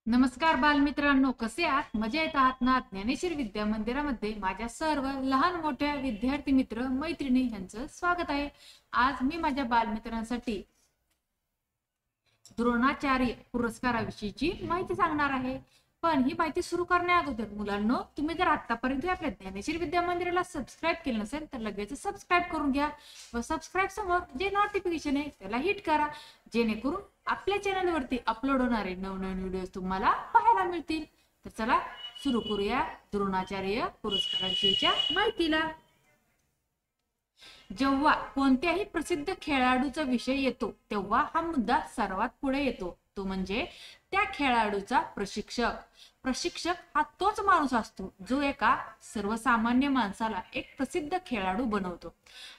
नमस्कार बालमित्रांनो, कसे आहात? मजेत आहात ना? ज्ञानेश्वर विद्या मंदिरामध्ये माझ्या सर्व लहान मोठ्या विद्यार्थी मित्र मैत्रिणी यांचं स्वागत आहे। आज मी माझ्या बालमित्रांसाठी द्रोणाचार्य पुरस्काराविषयीची माहिती सांगणार आहे। पण ही माहिती सुरू करण्या अगोदर मुलांनो, तुम्ही जर आतापर्यंत आपल्या ज्ञानेश्वर विद्या मंदिराला सबस्क्राइब केलं नसेल तर लगेच सबस्क्राइब करून घ्या व सबस्क्राइब समोर जे नोटिफिकेशन आहे त्याला हिट करा, जेणेकरून आपल्या चॅनलवरती अपलोड होणारे नवनवीन व्हिडिओज तुम्हाला पाहायला मिळतील। तर चला सुरू करूया द्रोणाचार्य पुरस्काराविषयीच्या माहितीला। जेव्हा कोणत्याही प्रसिद्ध खेळाडूचा विषय येतो तेव्हा हा मुद्दा सर्वात पुढे येतो, तो म्हणजे त्या खेळाडूचा प्रशिक्षक। प्रशिक्षक हा तोच माणूस असतो जो एका सर्वसामान्य माणसाला एक प्रसिद्ध खेळाडू बनवतो।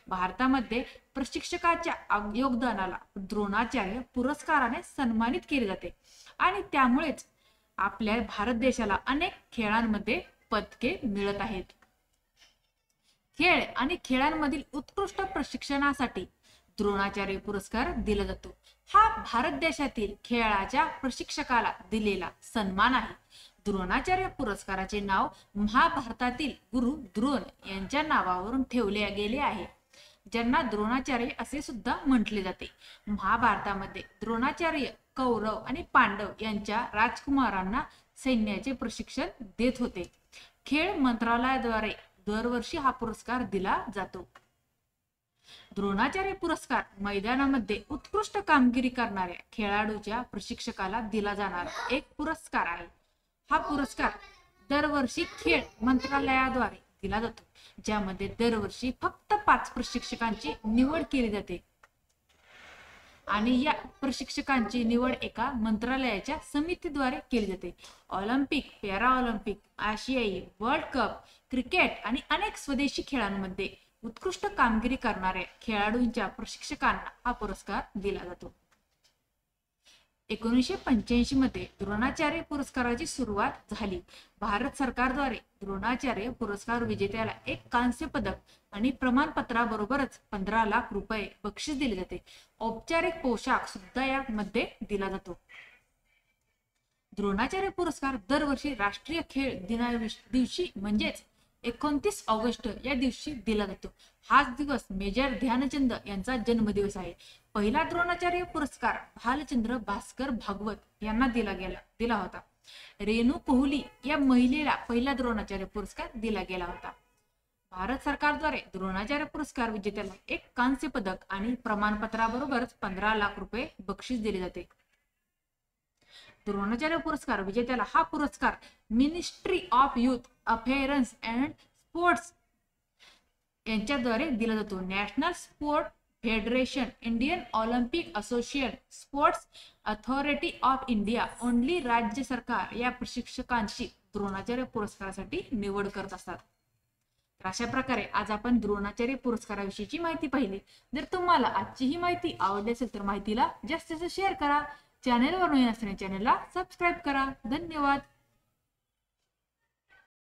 भारतामध्ये प्रशिक्षकाच्या योगदानाला द्रोणाचार्य पुरस्काराने सन्मानित केले जाते आणि त्यामुळेच आपल्या भारत देशाला अनेक खेळांमध्ये पदके मिळत आहेत। खेळ आणि खेळांमधील उत्कृष्ट प्रशिक्षणासाठी द्रोणाचार्य पुरस्कार दिला जातो। हा भारत देशातील खेळाच्या प्रशिक्षकाला दिलेला सन्मान आहे। द्रोणाचार्य पुरस्काराचे नाव महाभारतातील गुरु द्रोण यांच्या नावावरून ठेवले गेले आहे, ज्यांना द्रोणाचार्य असे सुद्धा म्हटले जाते। महाभारतामध्ये द्रोणाचार्य कौरव आणि पांडव यांच्या राजकुमारांना सैन्याचे प्रशिक्षण देत होते। खेळ मंत्रालयाद्वारे दरवर्षी हा पुरस्कार दिला जातो। द्रोणाचार्य पुरस्कार मैदानामध्ये उत्कृष्ट कामगिरी करणाऱ्या खेळाडूच्या प्रशिक्षकाला दिला जाणारा एक पुरस्कार आहे। हा पुरस्कार दरवर्षी खेळ मंत्रालयाद्वारे दिला जातो, ज्यामध्ये दरवर्षी फक्त 5 प्रशिक्षकांची निवड केली जाते आणि या प्रशिक्षकांची निवड एका मंत्रालयाच्या समितीद्वारे केली जाते। ऑलिम्पिक, पॅरा ऑलिम्पिक, आशियाई, वर्ल्ड कप, क्रिकेट आणि अनेक स्वदेशी खेळांमध्ये उत्कृष्ट कामगिरी करणाऱ्या खेळाडूंच्या प्रशिक्षकांना हा पुरस्कार दिला जातो। 1985 मध्ये द्रोणाचार्य पुरस्काराची सुरुवात झाली। भारत सरकारद्वारे द्रोणाचार्य पुरस्कार विजेत्याला एक कांस्य पदक आणि प्रमाणपत्राबरोबरच 15 लाख रुपये बक्षीस दिले जाते। औपचारिक पोशाख सुद्धा यामध्ये दिला जातो। द्रोणाचार्य पुरस्कार दरवर्षी राष्ट्रीय खेळ दिवशी म्हणजेच 29 ऑगस्ट या दिवशी दिला जातो। हाच दिवस मेजर ध्यानचंद यांचा जन्मदिवस आहे। पहिला द्रोणाचार्य पुरस्कार भालचंद्र भास्कर भागवत यांना दिला होता। रेणू कोहली या महिलेला पहिला द्रोणाचार्य पुरस्कार दिला गेला होता। भारत सरकारद्वारे द्रोणाचार्य पुरस्कार विजेत्याला एक कांस्य पदक आणि प्रमाणपत्राबरोबरच 15 लाख रुपये बक्षीस दिले जाते। द्रोणाचार्य पुरस्कार विजेत्याला हा पुरस्कार ministry of youth affairs and sports यांच्याद्वारे दिला जातो। National sport federation, Indian Olympic association, sports authority of India, only राज्य सरकार या प्रशिक्षकांची द्रोणाचार्य पुरस्कारासाठी निवड करत असतात। तर अशा प्रकारे आज आपण द्रोणाचार्य पुरस्काराविषयीची माहिती पाहिली। जर तुम्हाला आजची ही माहिती आवडली असेल तर माहितीला जास्तीत जास्त शेअर करा। चॅनलवर नवीन असल्याने चॅनलला सबस्क्राइब करा। धन्यवाद।